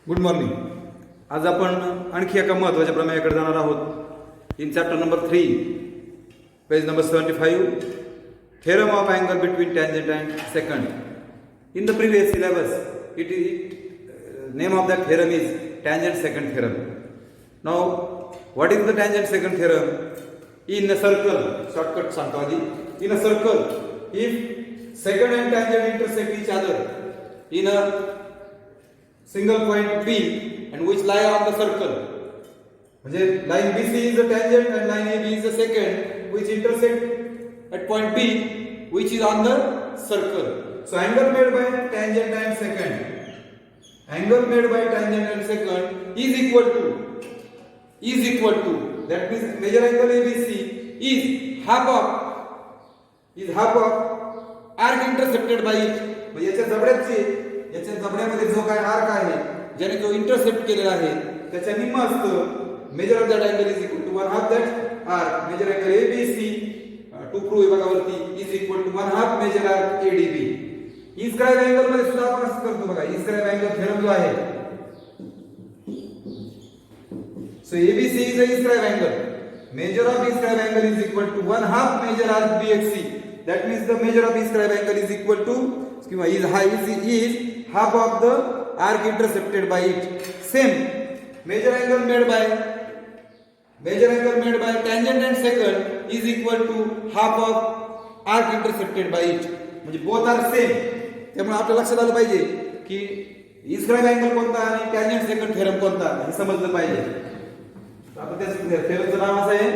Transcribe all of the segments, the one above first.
Good morning. आज आपण आणखी एका महत्त्वाच्या प्रमेयाकडे जाणार आहोत. In chapter number 3, page number 75, theorem of angle between tangent and secant. In the previous syllabus, name of that theorem is tangent secant theorem. Now, what is the tangent secant theorem? In a circle, shortcut सांगतो आधी. In a circle, if secant and tangent intersect each other in a single point P and which lie on the circle, म्हणजे line BC is a tangent and line AB is a secant which intersect at point P which is on the circle. So angle made by tangent and secant is equal to that means major angle ABC is half of arc intersected by it. म्हणजे याच्या जबड्यामध्ये जो काय arc आहे ज्याने तो intercept केलेला आहे त्याच्या निम्मा असतं. Measure of that angle is equal to 1/2 that arc measure angle ABC to prove विभागावरती is equal to 1/2 major arc ADB. Inscribe angle मध्ये सुद्धा आपण असं करतो बघा. इस्क्राइब अँगल थेरम जो आहे, so ABC is a inscribe angle. Measure of inscribe angle is equal to 1/2 major arc BXC. That means the measure of iscribe angle is equal to is half of the arc intercepted by it. Same measure angle made by tangent and secant is equal to half of arc intercepted by it. म्हणजे both are same. त्यामुळे आपल्या लक्षात आलं पाहिजे की iscribe angle कोणता आणि tangent secant theorem कोणता हे समजलं पाहिजे. आता त्या theoremचं नाव असं आहे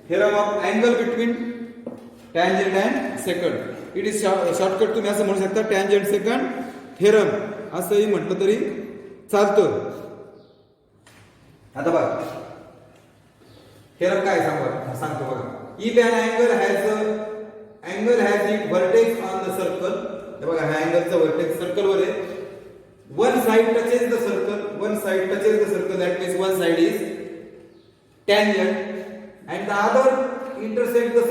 theorem of angle between tangent and secant. It is shortcut तुम्ही असं म्हणू शकता tangent secant theorem असंही म्हटलं तरी चालतं. आता बघा theorem काय सांगतो बघा. if an angle has its vertex on the circle, हे बघा हा अँगलचा वर्टेक्स सर्कल वर आहे. one side touches the circle, that means one side is tangent and the other intersect the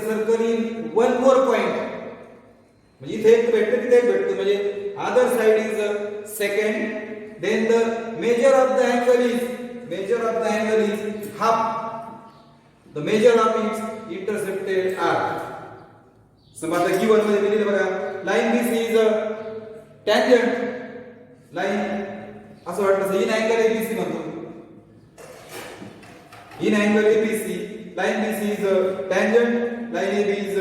circle in one more point. म्हणजे इथे एक भेटतो तिथे एक भेटतो. म्हणजे other side is secant, then the measure of the angle is half the measure of its intercepted arc. समजा given मध्ये दिलेलं बघा line BC is a tangent line, असं वाटतं इन अँगल ABC म्हणतो. In angle ABC, line BC is a tangent, line AB is a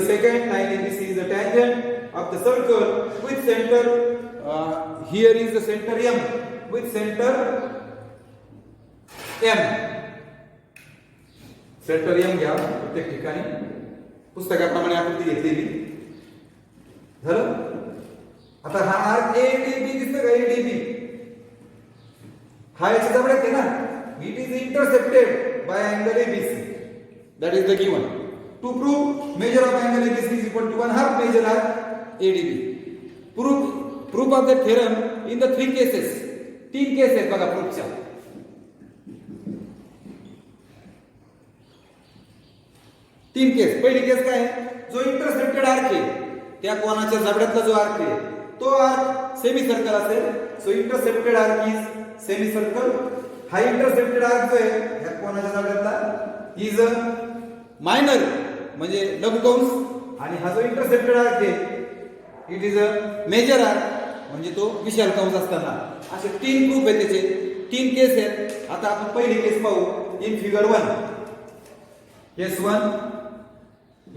secant, line ABC is a tangent of the circle with center. Here is the center M with center M. Center M घ्या प्रत्येक ठिकाणी. पुस्तकाप्रमाणे आकृती घेतलेली झालं. आता हा arc ADB दिसतो का? ADB हा याच्या जवळ आहे ना. It is intercepted by angle ABC. That is the given. To prove measure of angle ABC is equal to 1/2 measure arc ADB. Proof of the theorem in the 3 cases. 3 केस आहेत बघा प्रूफच्या. पहिली केस काय आहे? जो इंटरसेप्टेड आर्क आहे त्या कोणाच्या जबड्यातला जो आर्क आहे तो आर्क सेमी सर्कल असेल. So intercepted arc is semi circle. हा इंटरसेप्टेड आर्क जो आहे ह्या कोणाच्या जबड्यातला इज अ मायनर म्हणजे लघुकंस. आणि हा जो इंटरसेप्टेड आर्क आहे it is a major arc म्हणजे तो विशाल कंस असताना. असे 3 प्रूफ आहेत त्याचे. 3 केस आहेत. आता आपण पहिली केस पाहू. In figure 1 case 1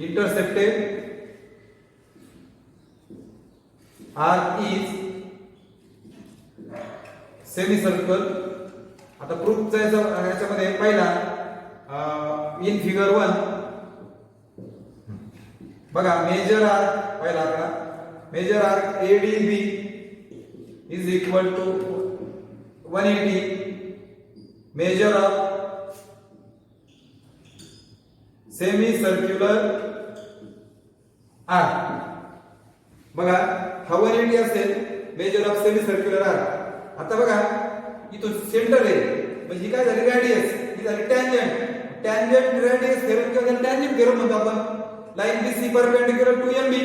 intercepted arc is semi circle. आता प्रूफचा याच्यामध्ये पहिला इन फिगर 1 बघा मेजर आर्क पहिला आकडा major arc ADB is equal to 180 major of semi circular arc. बघा हा 180 असेल major of semi circular arc. आता बघा इथून सेंटर आहे म्हणजे काय झाली रेडियस, ही झाली टँजंट रेडियस थेरम किंवा टँजंट थेरम म्हणतो आपण. Line BC perpendicular to MB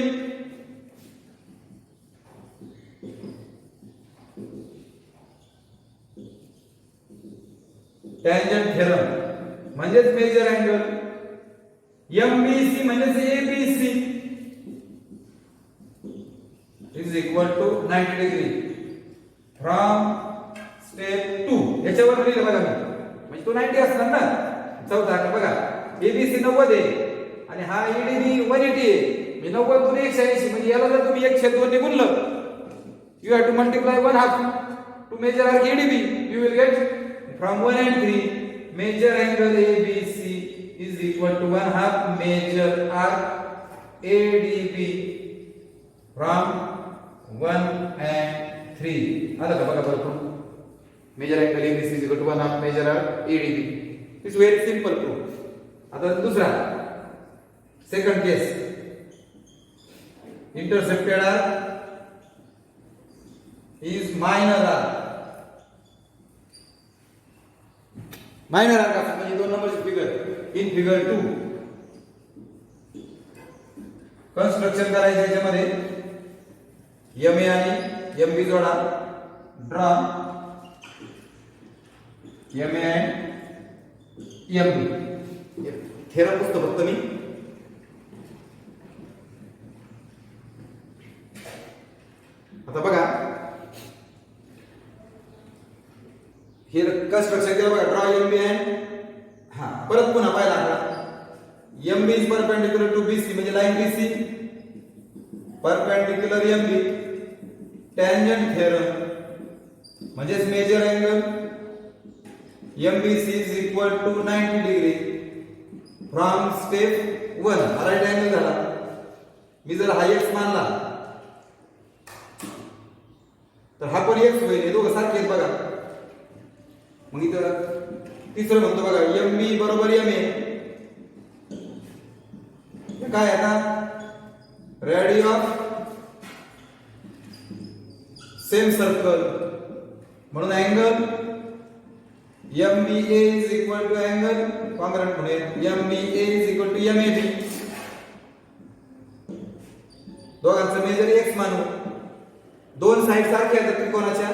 tangent theorem म्हणजेच मेजर अँगल, MBC म्हणजेच ABC is equal to 90 degree from step 2. याच्यावर लिहिलं बघा मी, म्हणजे तो 90 असणार ना. चौथा आकडा बघा, ABC 90 आहे आणि हा EDB 180 आहे. मी 90 दून 180, म्हणजे याला जर तुम्ही 1/2 ने गुणलं, you have to multiply 1/2 to measure arc ADB. You will get from 1 and 3 major angle ABC is equal to 1/2 major arc ADB from 1 and 3. आलं का बघा बरोबर. Major angle ABC is equal to 1/2 major arc ADB. It's very simple proof. आता दुसरा second case, intercepted arc is minor arc. Minor arc असं म्हणजे 2 नंबरची figure. In figure 2 construction करायचं, याच्यामध्ये MA आणि MB जोडा. ड्रॉ MA आणि MB. थेरम पुसतो फक्त मी. आता बघा हे कन्स्ट्रक्शन केलं बघा. ड्रॉ MB अँड परत पुन्हा पाहिला आकडा. MB is perpendicular to BC म्हणजे line BC, perpendicular MB, tangent theorem म्हणजेच major angle MBC is equal to 90 degree from step 1. हा राईट अँगल झाला. मी जर हा x मानला तर हा पण x होईल. हे दोघं सारखे आहेत बघा. मग इथं तिसरं म्हणतो बघा, MB बरोबर MA. काय आता रेडियस ऑफ सेम सर्कल, म्हणून angle MBA is equal to angle congruent होणे MBA is equal to MAB. दोघांचं मेजर x मानू. दोन साइड सारखे आहेत त्रिकोणाच्या.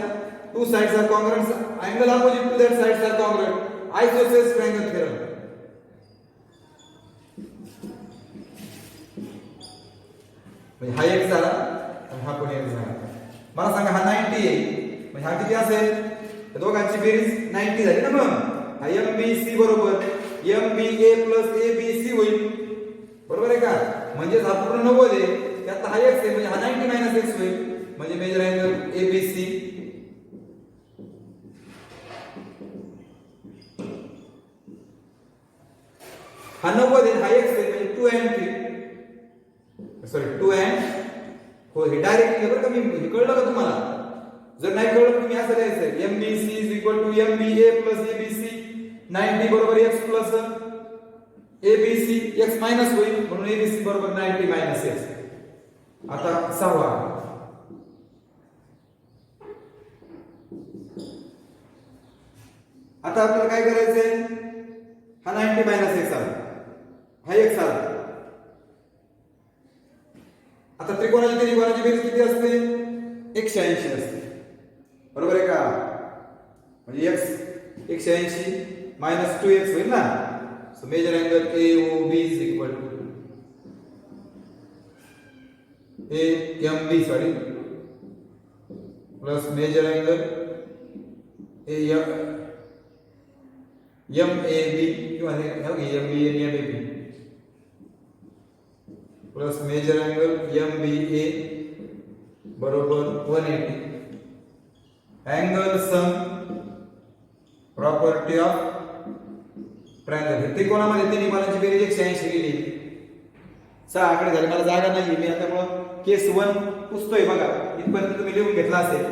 Two sides are congruent, angle opposite to that sides are congruent. Isosceles triangle theorem. म्हणजे हा x झाला आणि हा पण x झाला. मला सांगा हा 90 आहे, म्हणजे हा किती असेल? त्या दोघांची बेरीज 90 झाली ना. मग हा MBC बरोबर MBA प्लस ABC होईल. बरोबर आहे का? म्हणजे हा पूर्ण 90 आहे, त्यात हा x आहे, म्हणजे हा 90 मायनस x होईल. म्हणजे मेजर अँगल ABC हा 90 आहे, हा x आहे, म्हणजे 2 and 3 सॉरी 2 and 4. हे डायरेक्ट बरं का, मी हे कळलं का तुम्हाला? जर नाही कळलं तुम्ही असं लिहायचं, MBC is equal to MBA plus ABC. 90 बरोबर x plus ABC, x minus होईल, म्हणून ABC बरोबर 90 मायनस x. आता सहावा, आता आपल्याला काय करायचंय? हा 90 मायनस x आला, हा x आला. आता त्रिकोणाची त्रिकोणाची बेरीज किती असते? 180 असते. बरोबर आहे का? म्हणजे x 180 मायनस 2x होईल ना. So measure angle AOB is equal to AMB sorry plus measure angle MAB किंवा MBA आणि MAB plus measure angle MBA बरोबर 180. Angle sum property of triangle. त्रिकोणामध्ये तिन्ही बाणांची बेरीज 180 लिहिली. 6 आकडे झाले, मला जागा नाही मी त्यामुळे केस 1 पुसतोय बघा. इथपर्यंत तुम्ही लिहून घेतला असेल.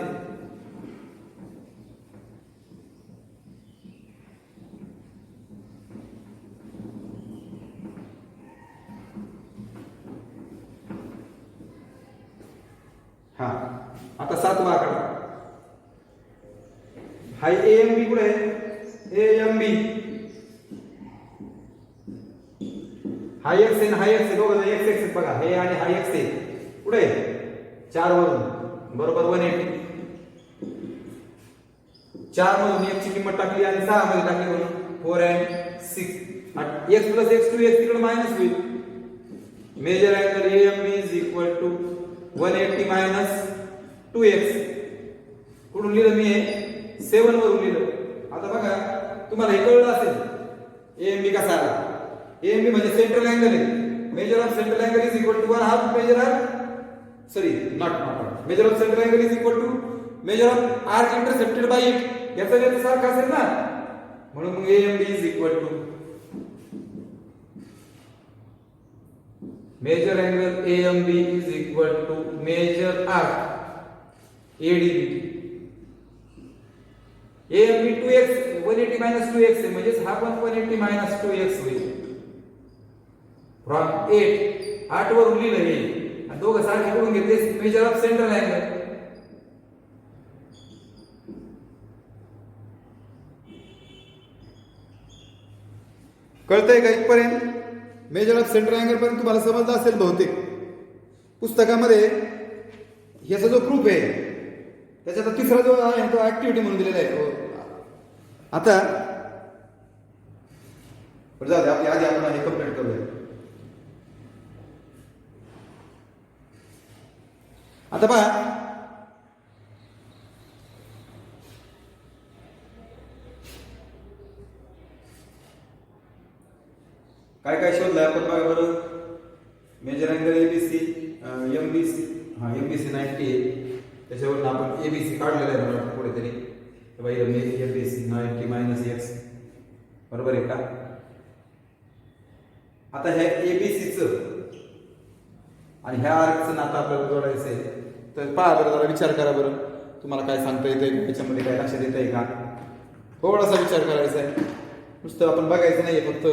हा आता 7वा आकडा. हा AMB कुठे आहे? AMB हा x आहे ना, हा x आहे. दोघं x x बघा, हे आणि हा x आहे. कुठे आहे? 4 वरून बरोबर 180. 4 मधून x ची किंमत टाकली आणि 6 मध्ये टाकली म्हणून 4 and 6 x plus x2 x तिकडे मायनस होईल. Major angle AMB is equal to 180 minus 2x. कुठून लिहिलं मी हे 7 वरून लिहिलं. आता बघा तुम्हाला हे कळलं असेल AMB कसा आला. AMB म्हणजे सेंट्रल अँगल आहे. Major of central angle is equal to 1/2 major of sorry not major of central angle is equal to major of arc intercepted by it. याचा अर्थ सारखा असेल ना, म्हणून मग AMB is equal to major angle AMB is equal to major arc ADB. AMB 2x 180 minus 2x आहे म्हणजे हा पण 180 minus 2x होईल. फ्रॉम 8 वरून लिहिलं हे आणि दोघं सारखे करून घेतले. मेजर ऑफ सेंट्रल अँगल कळतंय का इथपर्यंत? मेजर ऑफ सेंट्रल अँगल पर्यंत तुम्हाला समजलं असेल बहुतेक. पुस्तकामध्ये ह्याचा जो प्रूफ आहे त्याच्यात तिसरा जो आहे तो ऍक्टिव्हिटी म्हणून दिलेला आहे. आता जाऊ दे, आपली आधी आपण हे कंप्लीट करूया. आता पहा काय काय शोधलंय आपण बघा बरं. Major angle ABC MBC MBC 90 आहे. त्याच्यावरून आपण एबीसी काढलेला आहे मला कुठेतरी. एमबीसी 90 मायनस एक्स बरोबर आहे का. आता ह्या एबीसीचं आणि ह्या आर्कचं नातं आपल्याला जोडायचं आहे. तर पहा बरं, जरा विचार करा बरं. तुम्हाला काय सांगता येतंय का त्याच्यामध्ये, काय लक्षात येत आहे का? थोडासा विचार करायचा आहे. नुसतं आपण बघायचं नाहीये फक्त.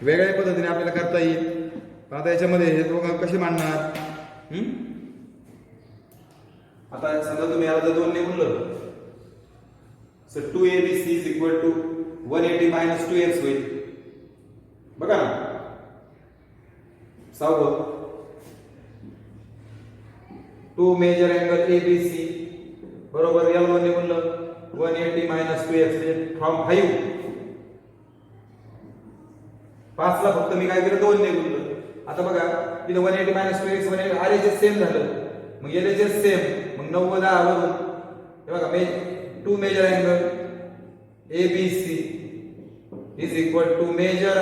वेगळ्या पद्धतीने आपल्याला करता येईल. पण आता याच्यामध्ये हे दोघं कसे मांडणार? आता समजा तुम्ही याला जर 2 ने गुणलं so 2abc is equal to 180 minus 2x होईल. बघा ना, सावध. 2 मेजर अँगल एबीसी बरोबर L1 ने गुणलं 180 मायनस 2x म्हणजे फ्रॉम 5 ला फक्त मी काय केलं 2 ने गुणलं. आता बघा तिथे 180 मायनस 2x 180 RHS सेम झालं. मग LHS सेम, मग 90 वरून हे बघा 2 major angle ABC is equal to major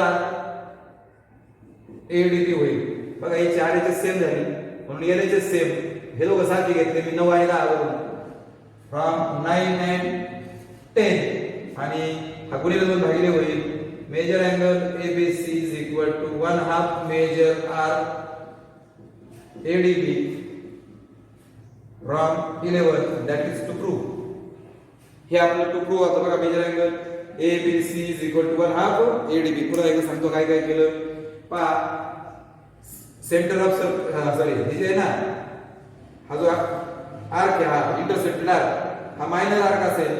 ADB होईल. बघा याची RHS सेम झाली म्हणून LHS सेम. हे दोघं सारखे घेतले मी 9 आणि 10 वरून फ्रॉम 9 and 10 आणि हा गुणिले 2 भागिले होईल. Major angle ABC is equal to 1/2 major ADB from 11. That is to prove. हे आपलं टू प्रूव्ह आता बघा. Major angle ABC is equal to 1/2 ADB. पुन्हा एकदा सांगतो काय काय केलं पहा. सेंटर ऑफ सॉरी हे जे आहे ना, हा जो आर्क आहे हा इंटरसेप्टेड आर्क, हा मायनर आर्क असेल.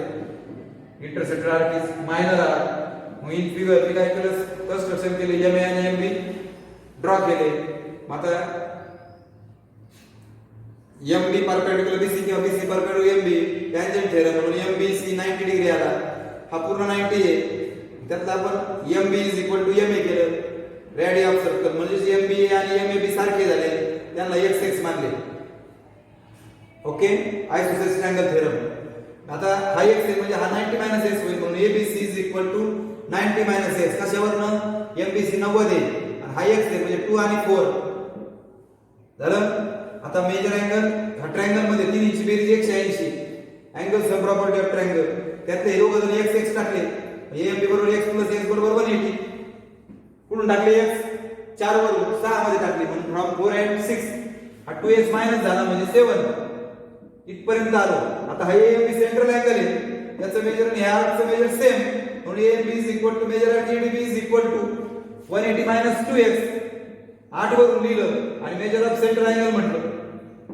Intercepted arc is minor arc. मग इन फिगर मी काय केलं, कंस्ट्रक्शन केले, एम ए आणि एम बी ड्रॉ केले. मग आता एम बी परपेंडिक्युलर बीसी किंवा BC perpendicular M B tangent theorem म्हणून एम बी सी 90 डिग्री आला. हा पूर्ण 90 आहे. त्यातला आपण M B is equal to M A केलं. रेडियस ऑफ सर्कल म्हणजे एम बी आणि एम ए बी सारखे झाले, त्यांना एक्स एक्स मानले. Okay, isosceles angle theorem. आता हा एक्स आहे म्हणजे हा 90 मायनस एक्स होईल म्हणून ABC is equal to 90 minus X. कशावरनं? एमबीसी 90 आहे आणि हा एक्स आहे म्हणजे 2 आणि 4 झालं. आता मेजर अँगल हा ट्रायंगल मध्ये तिन्हीची बेरीज 180. Angle sum property of triangle त्यातले हे दोघं जण एक्स एक्स टाकले AMB बरोबर x प्लस x बरोबर 180. कुठून टाकले x 4 वरून 6 मध्ये टाकले म्हणून फ्रॉम 4 and 6 हा 2x मायनस झाला म्हणजे 7 इथपर्यंत आलो. आता हा AMB सेंट्रल अँगल आहे याचं मेजर आणि ह्या आर्कचं मेजर सेम म्हणून AMB is equal to major at ADB is equal to 180 minus 2x 8 वरून लिहिलं आणि मेजर ऑफ सेंट्रल अँगल म्हटलं.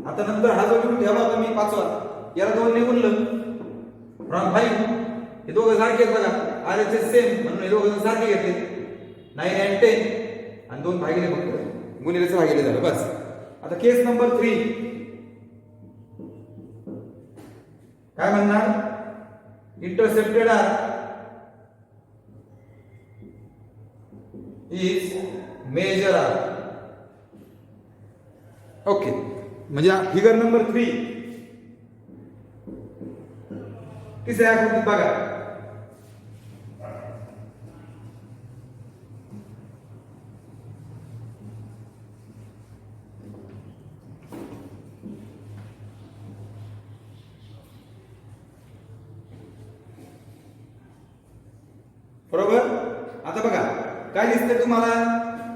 आता नंतर हा जो लिहून ठेवा तुम्ही पाचवा याला 2 ने गुणलं फ्रॉम 5 हे दोघं सारखे आहेत बघा RHS सेम म्हणून हे दोघं सारखे घेतले 9 and 10 आणि 2 भागिले फक्त गुणिलेचं भागिले झालं बस. आता केस नंबर 3 काय म्हणणार intercepted arc is major arc. Okay म्हणजे फिगर नंबर 3 तिसऱ्या आकृतीत बघा बरोबर. आता बघा काय दिसतंय तुम्हाला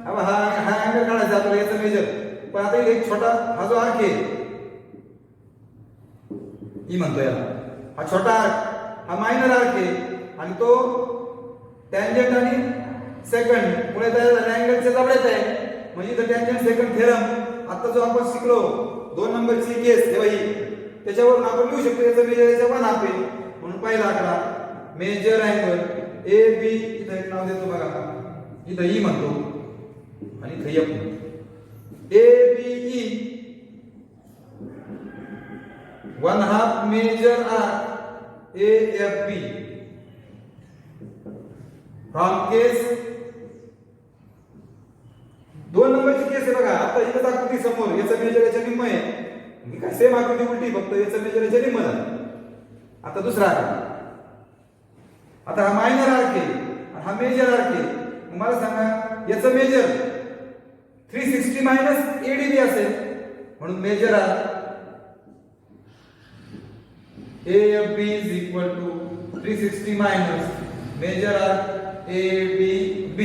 हा अँगल काढायचा आपल्याला याचं मेजर. पण आता एक छोटा हा जो आर्क आहे ही म्हणतो याला हा छोटा आर्क हा मायनर आर्क आहे आणि तो टँजंट आणि सेकंड मुळे तयार झालेल्या अँगलच्या जवळच आहे. म्हणजे तर टँजंट सेकंड थेरम आता जो आपण शिकलो 2 नंबरची केस तेव्हा ही त्याच्यावरून आपण लिहू शकतो याचं मेजर याच्या 1 हाफ आहे म्हणून पहिला आकडा मेजर अँगल AB इथं एक नाव देतो बघा इथं E म्हणतो आणि इथं F म्हणतो. ABE 1 half measure arc AFB from case 2 नंबरची केस आहे बघा. आता इथं आकृती समोर याचं मेजर याच्या निम्म आहे काय सेम आकृती उलटी फक्त याचं मेजर याच्या निम्म झालं. आता दुसरा आकृती आता हा मायनर आर्क आहे हा मेजर आर्क आहे. मला सांगा याचं मेजर 360 मायनस ADB असेल म्हणून major arc AFB is equal to 360 minus major arc ADB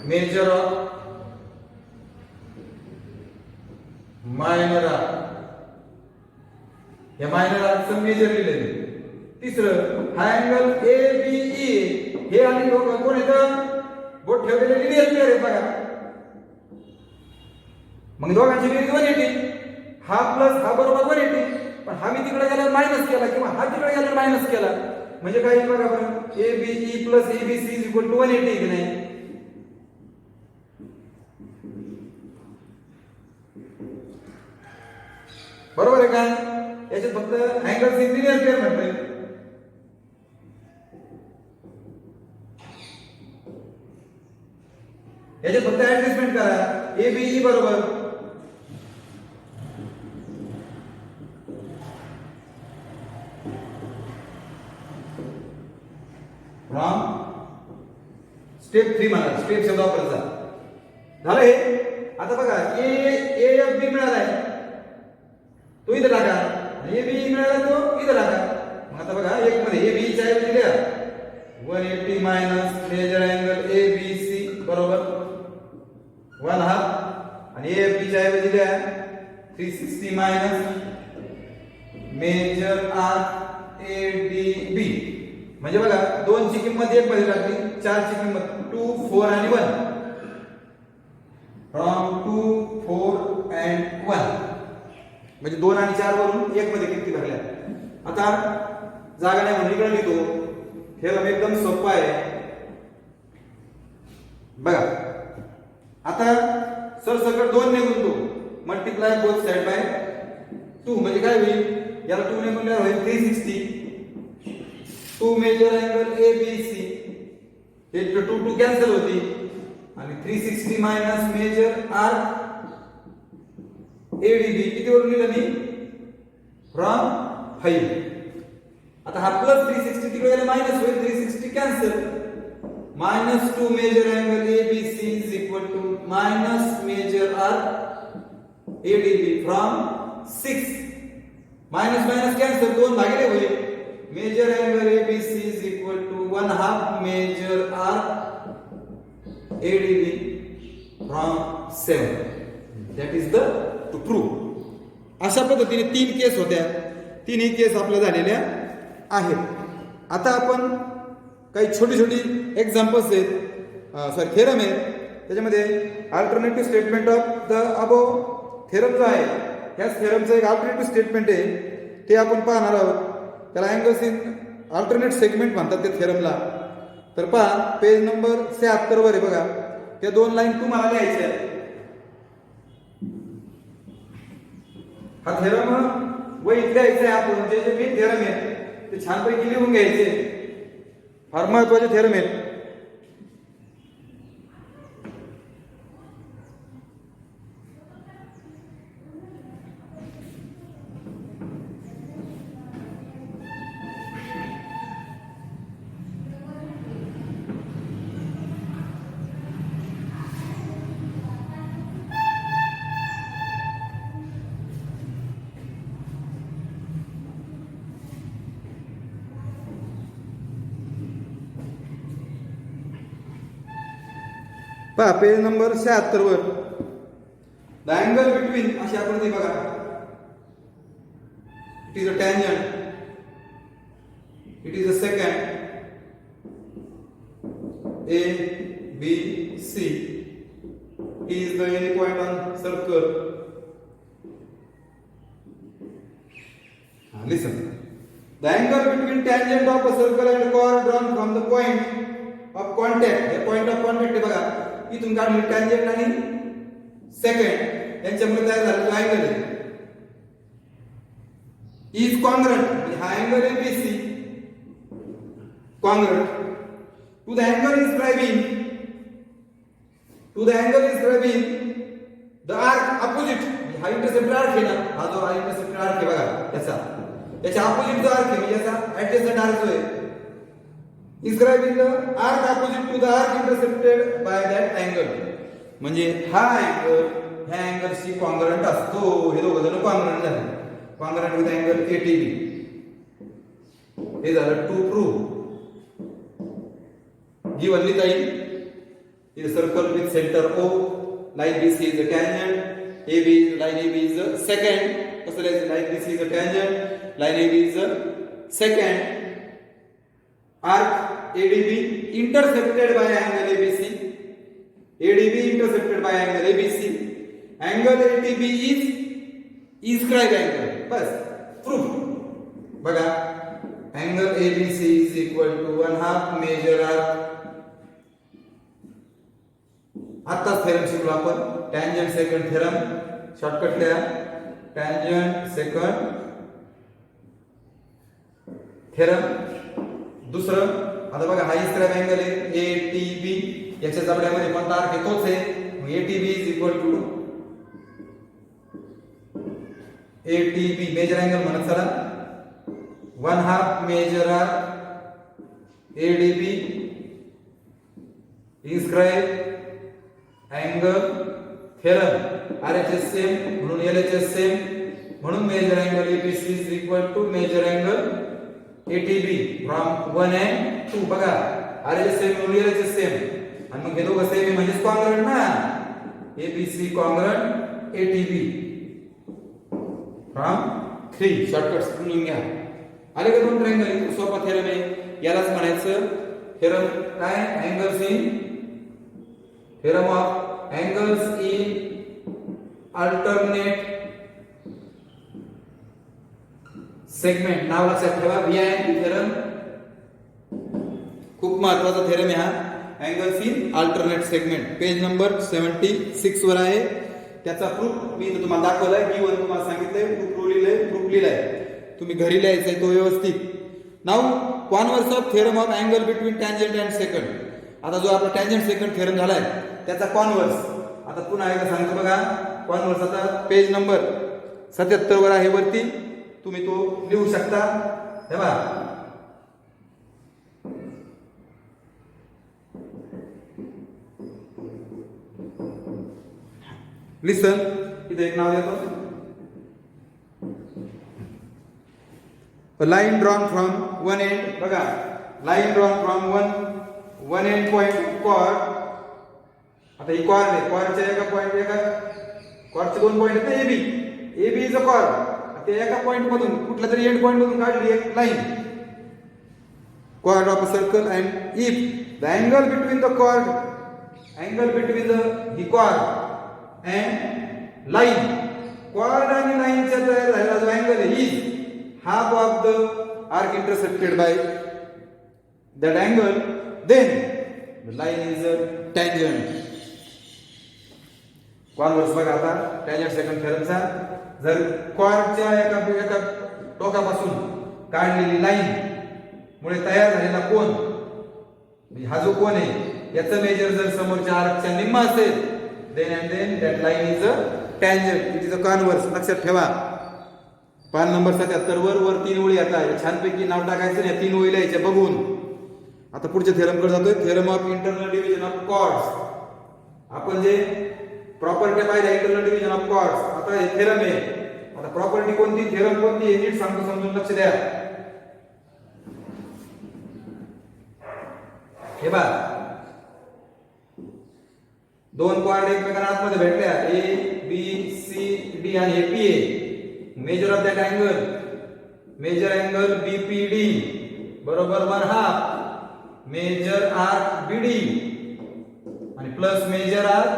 major of minor arc. या मायनर आर्कचं मेजर लिहिलेलं. तिसरं हा अँगल ABE हे आणि दोघं कोण येतं बोट ठेवलेले लिनियर पेअर आहे बघा. मग दोघांची बेरीज 180 हा प्लस हा बरोबर 180 पण हा मी तिकडे गेल्यावर मायनस केला किंवा हा तिकडे गेल्यावर मायनस केला म्हणजे काय बघा बरं ABE plus ABC is equal to 180 की नाही. बरोबर आहे का. याच्यात फक्त अँगल लिनियर पेअर म्हणतोय. याचे फक्त ऍडजस्टमेंट करा ABE बरोबर फ्रॉम स्टेप 3 म्हणा स्टेप शब्द वापरायचा झालं हे. आता बघा AFB मिळाला आहे तो इथं टाका आणि ABE मिळाला तो इथं टाका. मग आता बघा एक मध्ये ABE च्या ऐवजी लिहा 180 मायनस मेजर अँगल ABC बरोबर 1 हाफ आणि AFB च्या ऐवजी लिहा 360 मायनस मेजर आर्क ADB. म्हणजे बघा 2 ची किंमत 1 मध्ये टाकली 4 ची किंमत 2 4 आणि 1 फ्रॉम 2 4 and 1 म्हणजे 2 आणि 4 वरून 1 मध्ये किती भरल्या. आता जागा नाही म्हणून इकडे लिहितो. हे एकदम सोपं आहे बघा. आता सरसकट 2 ने गुणतो मल्टिप्लाय बोथ साइड बाय 2 म्हणजे काय होईल याला 2 ने गुणल्यावर होईल 360 2 मेजर अँगल ABC हे 2 कॅन्सल होती आणि 360 मायनस मेजर आर्क ADB किती वरून लिहिलं मी फ्रॉम 5. आता हा प्लस 360 तिकडे गेला मायनस होईल 360 cancel minus 2 major angle ABC is equal to minus major ADB from 6 minus minus cancel 2 भागिले होईल major angle ABC is equal to 1/2 major arc ADB from 7. That is the to prove. अशा पद्धतीने 3 केस होत्या. तिन्ही केस आपल्या झालेल्या आहेत. आता आपण काही छोटी छोटी एक्झाम्पल्स आहेत, सॉरी थेरम आहेत, त्याच्यामध्ये alternative statement of the above theorem जो आहे, ह्याच थेरमचं एक अल्टरनेटिव्ह स्टेटमेंट आहे, ते आपण पाहणार आहोत. त्याला अँगल्स इन अल्टरनेट सेगमेंट म्हणतात त्या थेरमला. तर पहा, पेज नंबर 76 वर आहे बघा. त्या 2 लाईन तुम्हाला लिहायच्या आहेत. हा थेरम वहीत लिहायचा आहे. आपण जे जे मेन थेरम आहे ते छानपैकी लिहून घ्यायचे. फार महत्वाचे थेरम आहेत. पहा, page number 76 were the angle between अशी आकृती बघा. It is a tangent, it is a second A B C, T is the any point on circle. Listen, the angle between tangent of a circle and chord drawn from the point of contact, the point of contact आहे बघा, इथून काढली tangent आणि second यांच्यामुळे तयार झालेला angle आहे. Is congruent, म्हणजे हा अँगल आहे BC congruent to the angle inscribing, to the angle inscribing the arc opposite, हा इंटरसेप्टर आर्क आहे ना, हा जो इंटरसेप्टर आर्क आहे बघा, त्याच्या अपोजिट जो आर्क आहे, म्हणजे याचा ऍडजस्टंट आर्क जो आहे, inscribing the arc opposite to the arc intercepted by that angle, म्हणजे हा अँगल ह्या अँगलशी कॉन्ग्रंट असतो. हे दोघं जण कॉन्ग्रंट झाले, कॉन्ग्रंट विथ अँगल ATB. हे झालं to prove. Given the line is a circle with center O, line BC is a tangent, line AB is a second. Also, line BC is a tangent, line AB is a second. Arc ADB intersected by angle ABC. ADB intersected by angle ABC. Angle ATB is inscribed angle. Bus proof. बघा, angle ABC is equal to 1/2 major arc. आताच theorem शिकलो आपण, tangent second theorem. Shortcut लिहा, tangent second theorem. दुसरं, आता बघा, हा इन्स्क्राइब angle आहे ATB, याच्या जबड्यामध्ये कोणता आर्क आहे, तोच आहे. ATB is equal to ATB measure angle म्हणत चला, 1/2 major arc ADB inscribe angle theorem. RHS same म्हणून LHS सेम, म्हणून measure angle ABC is equal to major angle ATB from 1 and 2. बघा, RHS सेम म्हणून LHS same, आणि मग हे दोघं सेम म्हणजे कॉन्ग्रंट ना. ABC congruent ATB from 3. Shortcuts म्हणून घ्या. आले का दोन ट्रायंगल? सोपा थेरम आहे. यालाच म्हणायचं थेरम काय, angles in theorem of angles in alternate segment. नाव लक्षात ठेवा, VIN थेरम. खूप महत्वाचा थेरम आहे हा, angles in alternate segment. Page number 76 वर आहे. त्याचा प्रूफ मी तुम्हाला दाखवलाय, गिवन तुम्हाला सांगितलंय, प्रूफ लिहिलंय. तुम्ही घरी लिहायचंय तो व्यवस्थित. Now converse of theorem of angle between tangent and second. आता जो आपला टँजंट सेकंड थेरम झालाय त्याचा कॉन्व्हर्स आता पुन्हा एकदा सांगतो बघा. कॉन्व्हर्स आता पेज नंबर 77 वर आहे वरती, तुम्ही तो लिहू शकता. हे बघा, लिसन. इथे एक नाव देतो, a line drawn from one end, बघा, line drawn from one end point chord. आता ही कॉर्ड आहे, कॉर्डच्या एका कॉर्डचे दोन पॉइंट आहेत ना, AB इज अ कॉर्ड. त्या एका पॉइंट मधून कुठल्या तरी एंड पॉइंट मधून काढली एक line, chord of a circle, and if the angle between the chord he chord and line, chord आणि line च्या तयार झालेला जो अँगल आहे is half of the arc intersected by that angle, then the line is a tangent. Converse बघा आता tangent second थेरमचा, जर कॉर्डच्या एका टोकापासून काढलेली लाईन मुळे तयार झालेला कोन, म्हणजे हा जो कोन आहे याचं मेजर जर समोरच्या आर्कच्या निम्मा असेल, then that line is a tangent, it is a converse. लक्षात ठेवा. पान नंबर 77 वर 3 ओळी आता छानपैकी नाव टाकायचं नाही, 3 ओळी लिहायच्या बघून. आता पुढच्या थेरम कडे जातोय, theorem of internal division of chords. आपण जे प्रॉपर्टी पाहिजे इंटरनल डिव्हिजन ऑफ कॉर्ड्स, आता हे थेरम आहे. आता प्रॉपर्टी कोणती, थेरम कोणती हे नीट सांगतो, समजून लक्ष द्या. हे बघा, दोन कॉर्ड एकमेकांना आतमध्ये भेटल्या, ए बी सी डी आणि हे पी आहे. Major of that angle, major angle BPD बरोबर 1/2 मेजर आर्क बीडी आणि प्लस मेजर आर्क,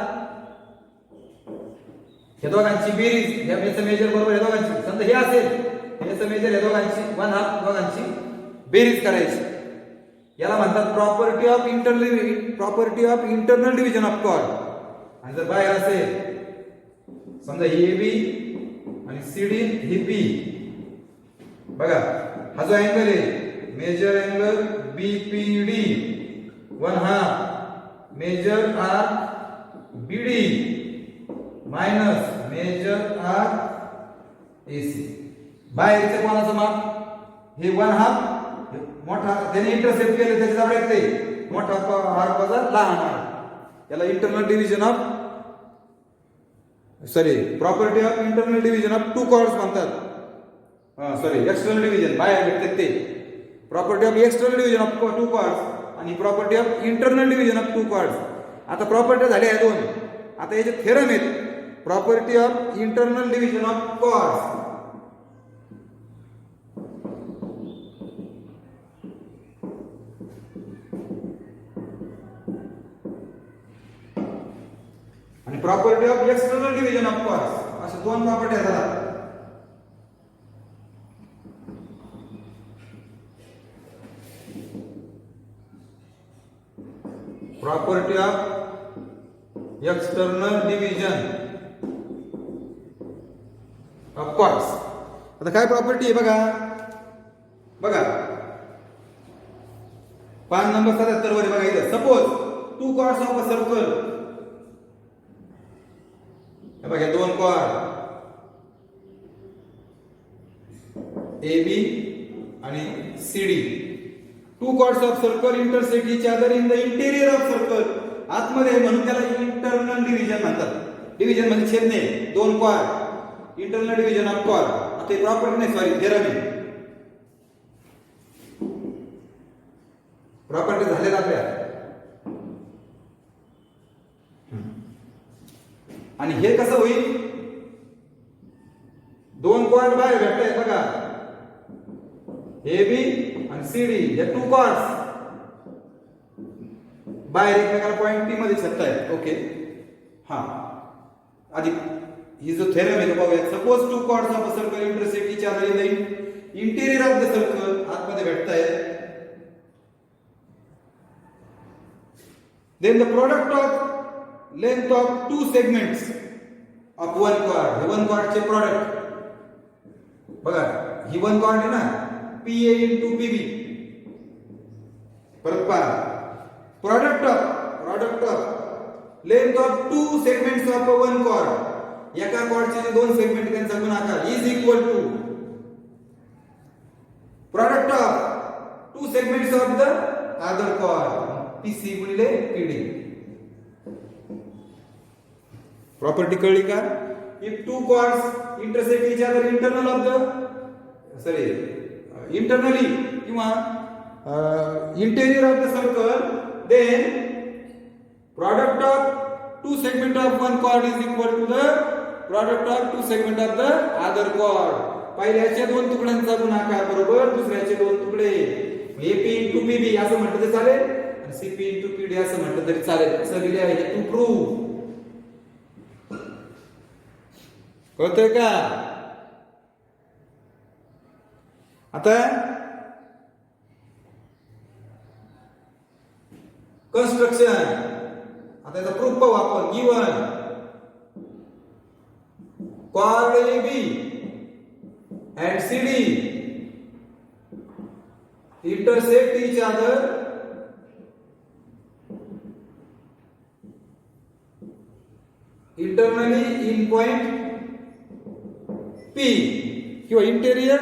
हे दोघांची बेरीज, याचं मेजर बरोबर हे दोघांची, समजा हे असेल याचं मेजर हे दोघांची 1/2 दोघांची बेरीज करायची. याला म्हणतात property of internal division of chord. आणि जर बाहेर असेल, समजा ही AB आणि CD ही B, बघा हा जो अँगल आहे major angle BPD 1/2 major arc BD minus major arc AC. बाहेरच्या कोणाचं माप हे 1/2 मोठा, त्याने इंटरसेप्ट केले त्याच्या जवळ येते मोठा आर्क वजा लहान आर्क. याला internal division of property of internal division of two chords म्हणतात. एक्सटर्नल डिव्हिजन बाहेर भेटतात ते. Property of external division of two chords आणि property of internal division of two chords. आता प्रॉपर्टी झाल्या आहे दोन. आता याचे थेरम आहेत. Property of internal division of chords, आणि property of external division of chords, अशा दोन प्रॉपर्टी आहेत. Property of external division of chords. आता काय प्रॉपर्टी आहे बघा पान नंबर 77 वर बघा. इथं suppose two chords of a circle, बघा दोन कॉर्ड AB आणि CD, two chords of circle intersect each other in the interior of circle. आतमध्ये, म्हणून त्याला इंटरनल डिव्हिजन म्हणतात. डिव्हिजन म्हणजे छेदणे, दोन chord internal division of chord. आता ही प्रॉपर्टी नाही, थेरम आहे. प्रॉपर्टी झालेला आपल्या. आणि हे कसं होईल, दोन कॉर्ड बाहेर भेटतायत बघा, AB आणि CD, या टू कॉर्ड्स बाहेर एकमेकाला पॉइंट P मध्ये छेदतायत. ओके, हा आधी ही जो थेरम आहे तो पाहूया. Suppose two chords of a circle intersect each other in the interior of the circle, आतमध्ये भेटतायत. Then the product of length of two segments of one chord, हे one chord चे product बघा, ही one chord आहे ना, PA into PB. परत पहा, product of length of two segments of one chord, एका chordचे जे दोन सेगमेंट त्यांचा गुणाकार is equal to product of two segments of the other chord, PC गुणिले PD. प्रॉपर्टी कळली का? If two chords intersect each other internal of the internally किंवा interior of the circle, then product of two segment of one chord is equal to the product of two segment of the other chord. पहिल्याच्या दोन तुकड्यांचा गुणाकार बरोबर दुसऱ्याचे दोन तुकडे. AP into PB असं म्हटलं तरी चालेल आणि CP into PD असं म्हटलं तरी चालेल. असं लिहिले आहे टू प्रूव्ह. कळतंय का? आता कंस्ट्रक्शन, आता याचा प्रूफ पाहू आपण. Given chord AB and CD intersect each other internally in point P किंवा interior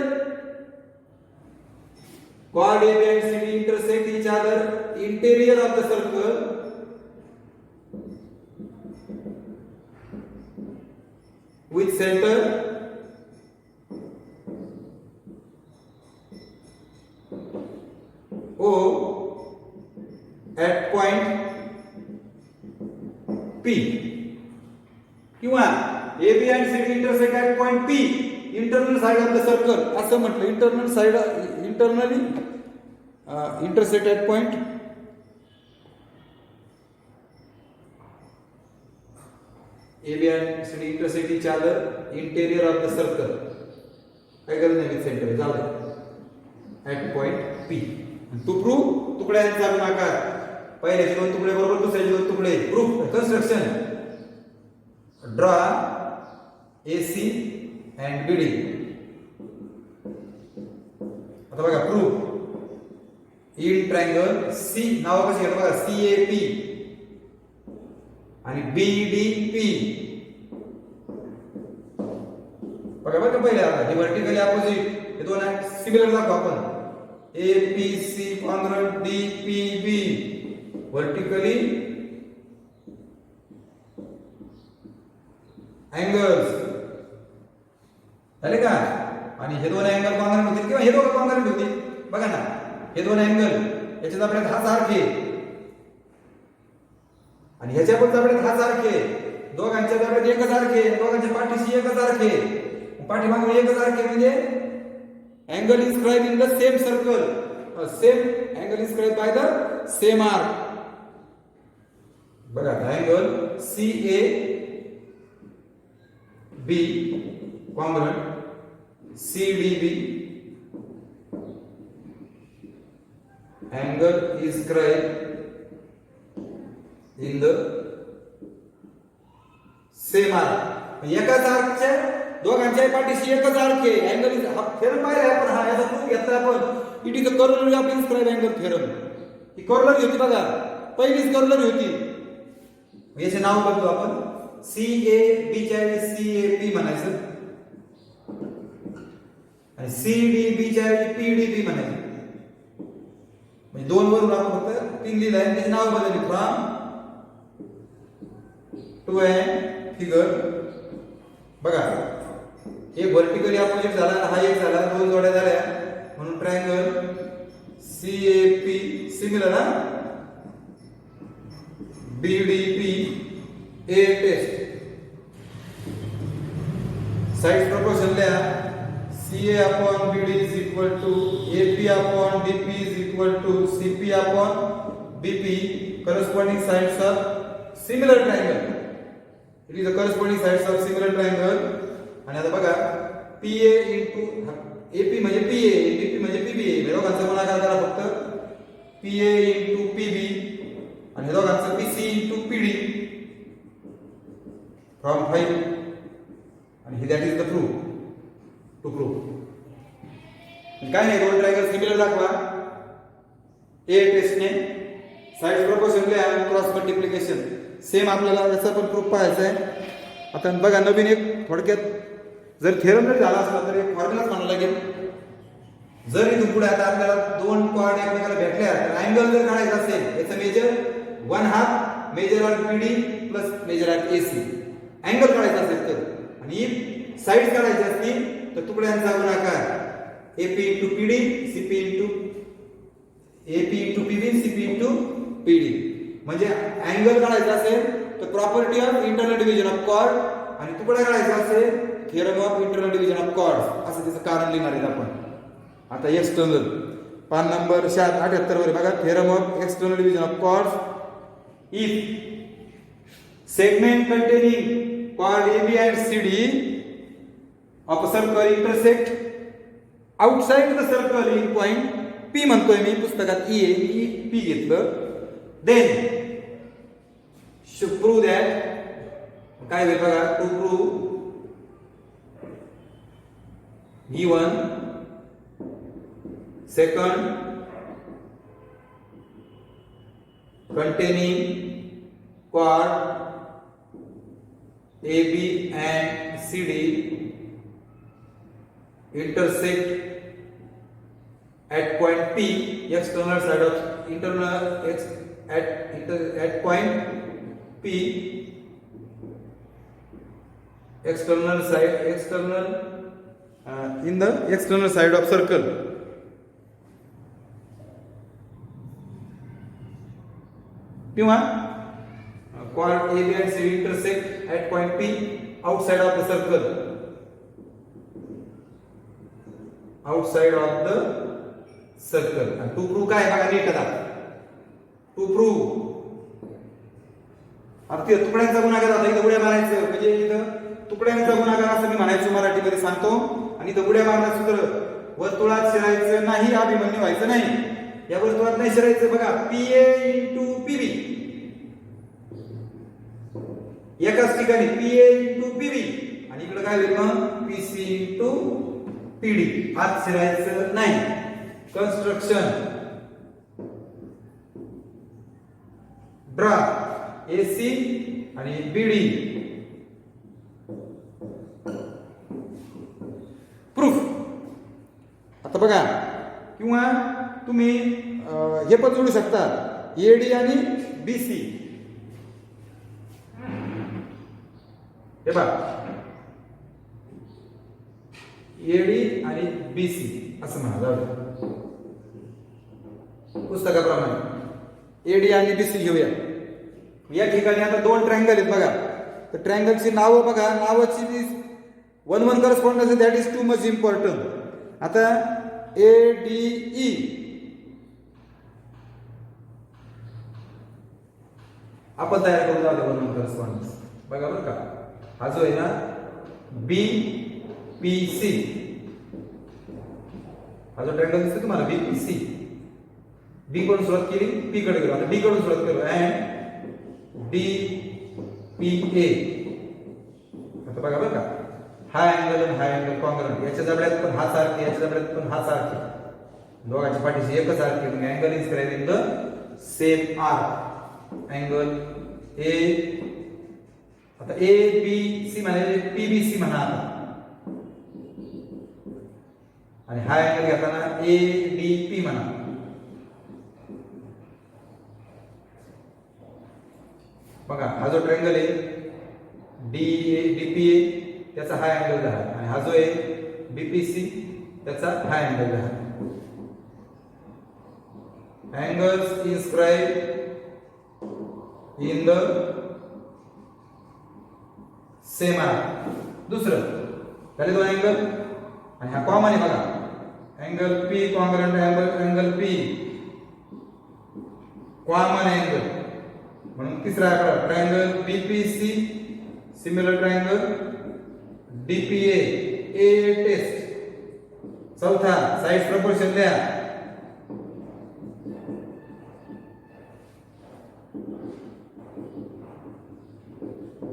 chord AB and CD intersect each other interior of the circle with center O at point P किंवा AB and CD intersect at point P internal side of the circle असं म्हटलं. Internal side internally intersect at point AB and CD intersect each other interior of the circle. काय गरज नाही, with center झालं at point P. To prove तुकड्यांचा गुणाकार. पहिल्याचे दोन तुकडे बरोबर दुसऱ्याचे दोन तुकडे. Proof construction. Draw AC and BD. आता बघा प्रूफ. इन ट्रायंगल C नाव कसे घेतो बघा, CAP आणि BDP. बघा बघा पहिले आता हे व्हर्टिकली अपोजिट हे दोन सिमिलर दाखवू आपण. APC congruent DPB vertically angles झाले का? आणि हे दोन अँगल कॉन्ग्रुएंट होतील किंवा हे दोघं कॉन्ग्रुएंट होतील. बघा ना हे दोन अँगल याच्यात आपल्याला हा सारखे आणि ह्याच्या पण आपल्याला हा सारखे, दोघांच्या आपल्याला एक सारखे, दोघांच्या पाठीशी एक सारखे, पाठीमागे एक सारखे म्हणजे angle inscribed in the same circle, same angle inscribed by the same arc. बघा angle CAB congruent CDB angle inscribed in the same arc. एकाच आर्कच्या दोघांच्या पाठीशी एकच आर्क आहे. अँगल थेरम पाहिला आपण, हा याचा प्रूफ घेतला आपण. It is a corollary of inscribe angle theorem. ही कर्लरी होती बघा, पहिलीच कर्लरी होती. याचे नाव बदलू आपण. CAB च्या ऐवजी CAP म्हणायचं आणि CDB च्या ऐवजी PDB म्हणायचं. म्हणजे दोन वरून आपण फक्त तीन लिहिलं आहे, त्याचे नाव बदलले. From two and figure. बघा एक व्हर्टिकली अपोजिट झाला, हा एक झाला, दोन जोड्या झाल्या म्हणून ट्रायंगल CAP सिमिलर ना BDP A test. Side proportion लिहा. CA upon BD is equal to AP upon DP is equal to CP upon BP. Corresponding sides of similar triangle. It is the corresponding sides of similar triangle. आणि आता बघा PA into AP म्हणजे PA, BP म्हणजे PB. हे दोघांचा गुणाकार करा फक्त. PA into PB आणि हे दोघांचा PC into PD from 5 आणि that is the proof. To prove. काय नाही, दोन ट्रायंगल सिमिलर दाखवा. A टेस्टने साइड प्रोपोर्शन आणि क्रॉस मल्टिप्लिकेशन सेम आपल्याला याचा पण प्रूफ पाहायचा आहे. आता बघा नवीन एक थोडक्यात जर थेरम जर झाला असला तर एक फॉर्म्युलाच म्हणावा लागेल. जर इथून पुढे आता आपल्याला दोन कॉर्ड एकमेकाला भेटल्या तर अँगल जर काढायचा असेल याचं major 1/2 major of PD plus major of AC angle काढायचा असेल तर, आणि साइड काढायची असतील तर तुकड्यांचा गुणाकार AP into PD, CP into AP into PB, CP into PD. म्हणजे अँगल काढायचा असेल तर property of internal division of chord आणि तुकडा काढायचा असेल theorem of internal division of chord असं त्याचं कारण लिहिणार आहे आपण. आता एक्सटर्नल पान नंबर 78 वर बघा theorem of external division of chords if segment containing chord AB and CD of a circle intersect outside the circle in point P म्हणतोय मी पुस्तकात E आहे मी P घेतलं then should prove that काय होईल बघा to prove V1 second containing chord AB and CD intersect at point P, external side of internal at point P, external in the external side of circle. किंवा chord AB and CD intersect at point P outside of the circle. Outside of the circle. And to prove काय बघा नीट करा. To prove आता तुकड्यांचा गुणाकार होता इथं उड्या मारायचं म्हणजे इथं तुकड्यांचा गुणाकार असं मी म्हणायचं मराठीमध्ये सांगतो आणि इथं उड्या मारण्याचं सूत्र वर्तुळात शिरायचं नाही अभिमन्यू व्हायचं नाही. या वर्तुळात नाही शिरायचं बघा PA into PB एकाच ठिकाणी PA into PB आणि इकडे काय होईल मग PC into PD हात शिरायचं नाही. कन्स्ट्रक्शन ड्रा AC आणि BD प्रूफ. आता बघा किंवा तुम्ही हे पण जोडू शकता AD आणि BC. हे बघा AD आणि BC असं म्हणा जाऊ पुस्तकाप्रमाणे AD आणि BC घेऊया. या ठिकाणी आता दोन ट्रायंगल आहेत बघा तर ट्रायंगलची नावं बघा नावाची 1-1 correspondence that is too much important. आता ADE आपण तयार करून जाऊ 1-1 करस्पॉन्डन्स बघा बरं का. हा जो आहे ना BPC हा जो ट्रायंगल दिसतो तुम्हाला BPC B कडून सुरुवात केली P कडे गेलो आता D कडून सुरुवात करू अँड DPA. आता बघा बरं का हा अँगल आणि हा अँगल कॉन्ग्रंट याच्या जबड्यात पण हा सारखे याच्या जबड्यात पण हा सारखे दोघांच्या पाठीशी एकच सारखे तुम्ही अँगल इज करायला in the same arc angle A आता ABC म्हणजे PBC म्हणा आता आणि हा अँगल घेताना ADP म्हणा. बघा हा जो ट्रायंगल आहे DPA त्याचा हा अँगल झाला आणि हा जो आहे BPC त्याचा हा अँगल झाला. Angles inscribe in the same arc. दुसरं झाले दोन अँगल आणि हा कॉमन आहे बघा angle P congruent angle P common angle म्हणून तिसरा आकडा triangle BPC similar triangle DPA A test. चौथा साइड प्रपोर्शन द्या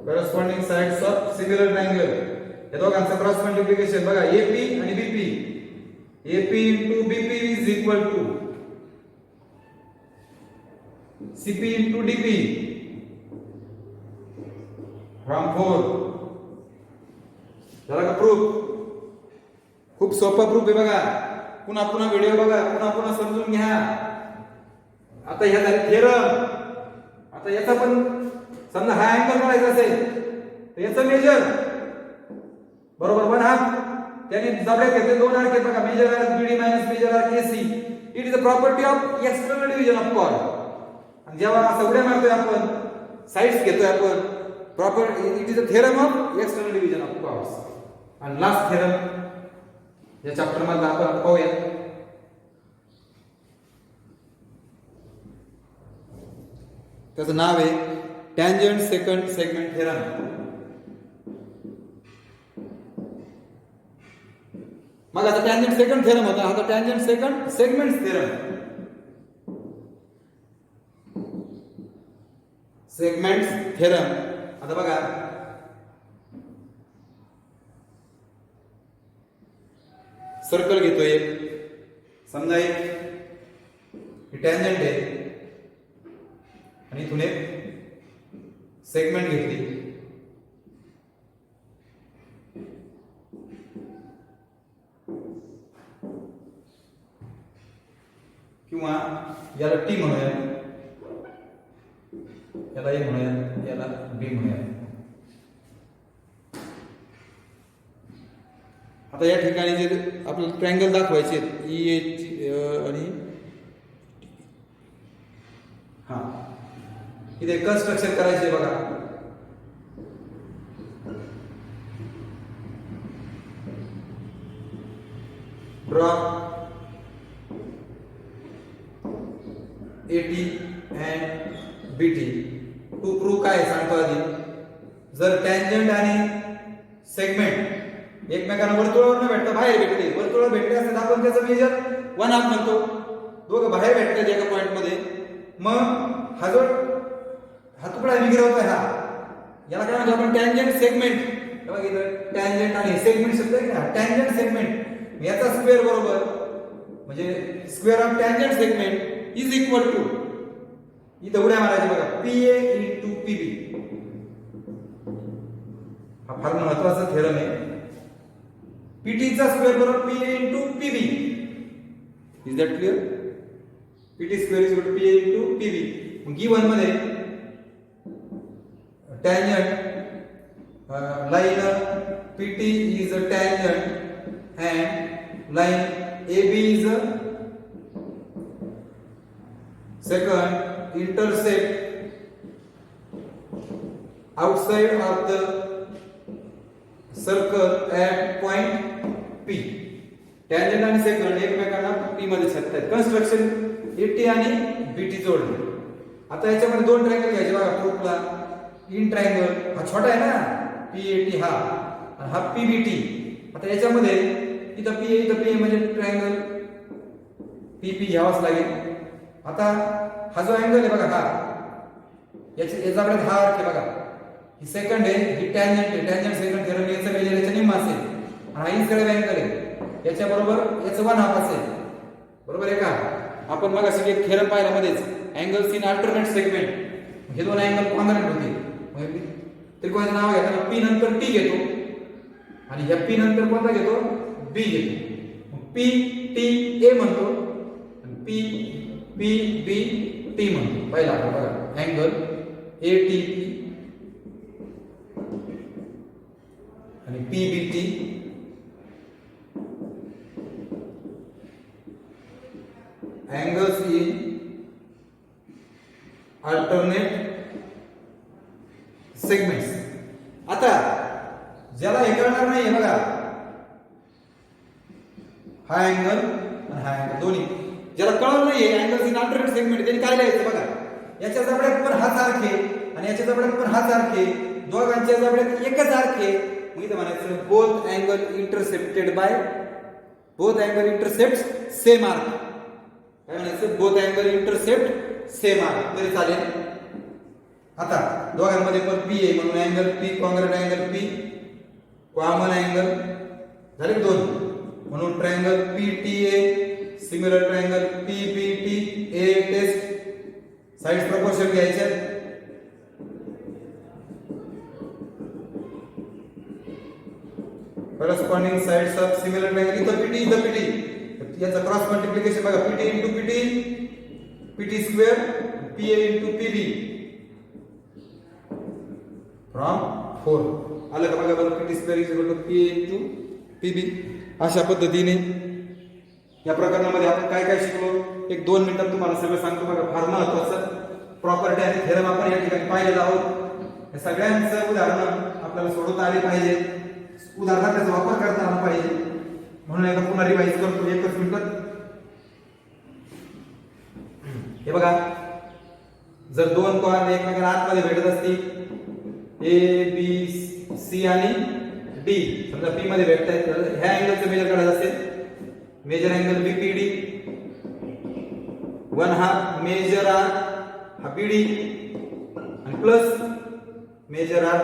corresponding sides of similar triangle या दोघांचा क्रॉस मल्टिप्लिकेशन बघा AP आणि BP AP into BP is equal to CP into DP from 4. झाला का प्रूफ. खूप सोपा प्रूफ आहे बघा. पुन्हा पुन्हा व्हिडिओ बघा पुन्हा पुन्हा समजून घ्या. आता ह्या झाले थेरम. आता याचा पण समजा हा अँगल काढायचा असेल तर याचं मेजर बरोबर 1/2 त्याने जबड्यात घेतले दोन आर्क आहेत बघा, major arc BD minus major arc AC. It is a property of external division of chord. आणि जेव्हा असं उड्या मारतोय आपण, साइड्स घेतोय आपण, proper it is a theorem of external division of chords. आणि लास्ट थेरम या चॅप्टर मध्ये आपण पाहूया. त्याचं नाव आहे टँजंट सेकंड सेगमेंट थेरम. मग आता टँजंट सेकंड थेरम होता, आता tangent second segment theorem. Segment theorem आता बघा, सर्कल घेतोय एक, समजा एक टँजंट आहे आणि इथून एक सेगमेंट घेतली. किंवा याला टी म्हणूया, याला ए म्हणूया, याला बी म्हणूया. आता या ठिकाणी जे आपल्याला ट्रायंगल दाखवायचे ई आणि हा, इथे कन्स्ट्रक्शन करायचे बघा. Draw AT and BT to prove काय सांगतो आधी. जर टँजंट आणि सेगमेंट एकमेकांना वर्तुळावर न भेटता बाहेर भेटले, वर्तुळावर भेटले असेल आपण त्याचं मेजर 1/2 म्हणतो. दोघं बाहेर भेटतात एका पॉइंट मध्ये, मग हा जो हा तुकडा विग्रह हा, याला काय म्हणतो आपण टँजंट सेगमेंट. बघा इथं टँजंट आणि सेगमेंट शब्द आहे ना, टँजंट सेगमेंट याचा स्क्वेअर बरोबर म्हणजे square of tangent segment is equal to, इथं उड्या मारायची बघा, PA into PB. हा फार महत्वाचा थेरम आहे. PT चा स्क्वेअर बरोबर PA into PB. Is that clear? PT square is equal to PA into PB. मग गिवन मध्ये tangent line PT is a tangent and line AB is a second intercept outside of the circle at point P. Tangent आणि second एकमेकांना P मध्ये छेदतात. Construction AT आणि BT जोडले. आता याच्यामध्ये दोन ट्रायंगल घ्यायचे बघा प्रूफला. इन ट्रायंगल हा छोटा आहे ना PAT हा, आणि हा PBT. आता याच्यामध्ये इथं PA इथं PA म्हणजे ट्रायंगल PP घ्यावाच लागेल. आता हा जो अँगल आहे बघा, हा याच्याकडे हा आर्क आहे बघा, ही सेकंड आहे, ही टँजंट आहे. टँजंट सेकंड थेरम याचा मेजर याच्या निम्मा असेल, आणि हा इन्सिडेंट अँगल आहे, याच्या बरोबर याचं 1/2 असेल. बरोबर आहे का? आपण मग असे एक थेरम पाहिला मध्येच, अँगल्स इन अल्टरनेट सेगमेंट. हे दोन अँगल कॉन्ग्रुएंट होते. त्रिकोणाचं नाव घेताना P नंतर T घेतो, आणि ह्या P नंतर कोणता घेतो? B घेतो. P T A म्हणतो, P B B T म्हणतो. पहिला बघा अँगल ATP आणि PBT. Angles in alternate segments. आता ज्याला हे कळणार नाही बघा, हा अँगल आणि हा अँगल दोन्ही ज्याला कळलं नाहीये अँगल्स इन अल्टरनेट सेगमेंट, त्यांनी काय लिहायचं बघा, याच्या जबड्यात पण हाच आर्क आहे आणि याच्या जबड्यात पण हाच आर्क आहे, दोघांच्या जबड्यात एकच आर्क आहे. मग इथं म्हणायचं both angle intercepted bye, both angle intercept same arc. काय म्हणायचं? Both angle intercept same arc तरी चालेल. आता दोघांमध्ये पण P आहे म्हणून angle P congruent angle P, common angle झाले दोन, म्हणून triangle PTA similar triangle PBT. ए टेस्ट साइड्स प्रपोर्शन घ्यायचे, corresponding sides of similar triangle. इथं PT इथं PT, याचा क्रॉस मल्टिप्लिकेशन बघा, PT into PT, PT square, PA into PB from 4 आलं का बघा. PT square is equal to PA into PB. अशा पद्धतीने या प्रकरणामध्ये आपण काय काय शिकलो, एक 2 मिनिटात तुम्हाला सगळं सांगतो बघा. फार महत्वाचं प्रॉपर्टी आणि थेरम आपण या ठिकाणी पाहिलेलं आहोत. या सगळ्यांचं उदाहरण आपल्याला सोडवता आले पाहिजे, उदाहरणात त्याचा वापर करता आला पाहिजे. म्हणून एकदा पुन्हा रिवाइज करतो 1 मिनिटात. हे बघा, जर 2 कॉर्ड एकमेकांना आतमध्ये भेटत असतील, ए बी सी आणि डी समजा पी मध्ये भेटतायत, तर ह्या अँगलचं मेजर काढायचं असेल, major angle BPD, 1/2 major arc हा बीडी आणि प्लस मेजर आर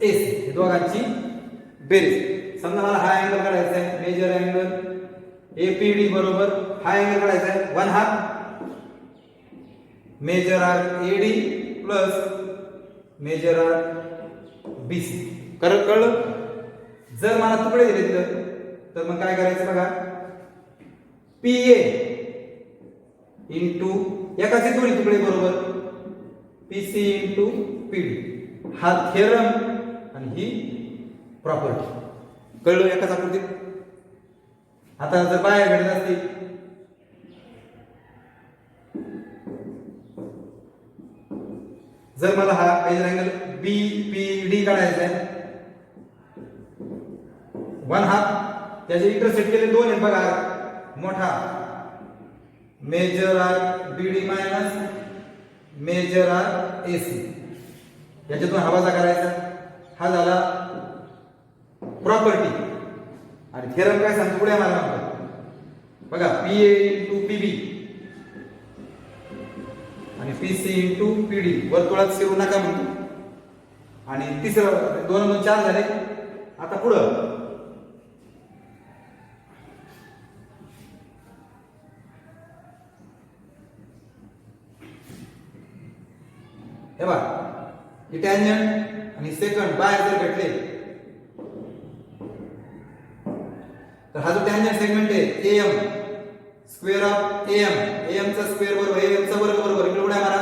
एसी, हे दोघांची बेरीज. समजा मला हा अँगल काढायचा आहे, मेजर अँगल एपीडी बरोबर हा अँगल काढायचा आहे 1/2 major arc AD plus major arc BC. कळलं? जर मला तुकडे दिले तर मग काय करायचं बघा, पीए इंटू एकाचे दोन्ही तुकडे बरोबर पीसी इंटू पीडी, हा थेरम आणि ही प्रॉपर्टी. कळलं एकाच आकृतीत? आता जर बाहेर भेटत असतील, जर मला हा मेजर अँगल बीपीडी काढायचा आहे 1/2, त्याचे इंटरसेक्ट केले 2 आहेत बघा, मोठा मेजर आर बीडी मायनस मेजर आर एसी, याच्यातून हा वजा करायचा. हा झाला प्रॉपर्टी. आणि थेरम काय सांगतो पुढे आम्हाला बघा, पीए इंटू पीबी आणि पीसी इंटू पीडी, वर्तुळात शिरू नका म्हणतो. आणि तिसरं 2 2 4 झाले. आता पुढं हे बघा, ही टॅन्जंट आणि सेकंड बाहेर जर भेटले तर हा जो टॅन्जंट सेगमेंट आहे am square of am, am चा स्क्वेअर बरोबर एएम चा वर्ग बरोबर इकडे उड्या मारा,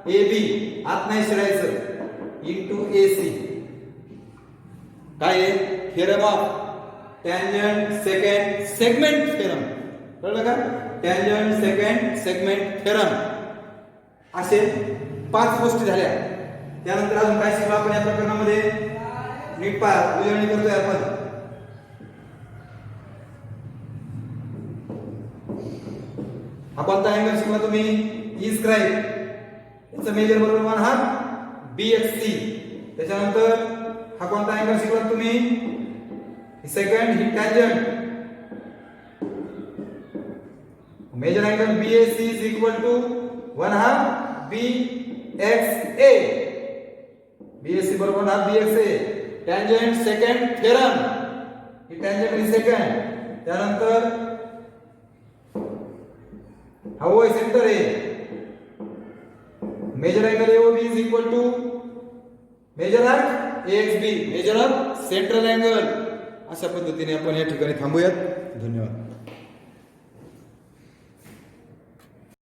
एबी आत नाही शिरायचं इंटू एसी. काय आहे? Theorem of tangent second segment theorem. कळलं का? Tangent second segment theorem. असे 5 गोष्टी झाल्या. त्यानंतर अजून काय शिकलो आपण या प्रकरणामध्ये? नीट पहा, उजळणी करतोय आपण. हा कोणता अँगल शिकला तुम्ही? ई स्क्राइब, याचं मेजर बरोबर 1/2 बीएक्ससी. त्याच्यानंतर हा कोणता अँगल शिकला तुम्ही? सेकंड ही tangent, measure angle BAC is equal to 1/2 BXA, BSC बरोबर 1/2 बीएक्सए. टॅन्जंट सेकंड थेरम, ही टॅन्जंट ही सेकंड. त्यानंतर हा ओ सेंटर आहे, major angle AOB is equal to major arc XB, measure of central angle. अशा पद्धतीने आपण या ठिकाणी थांबूयात. धन्यवाद.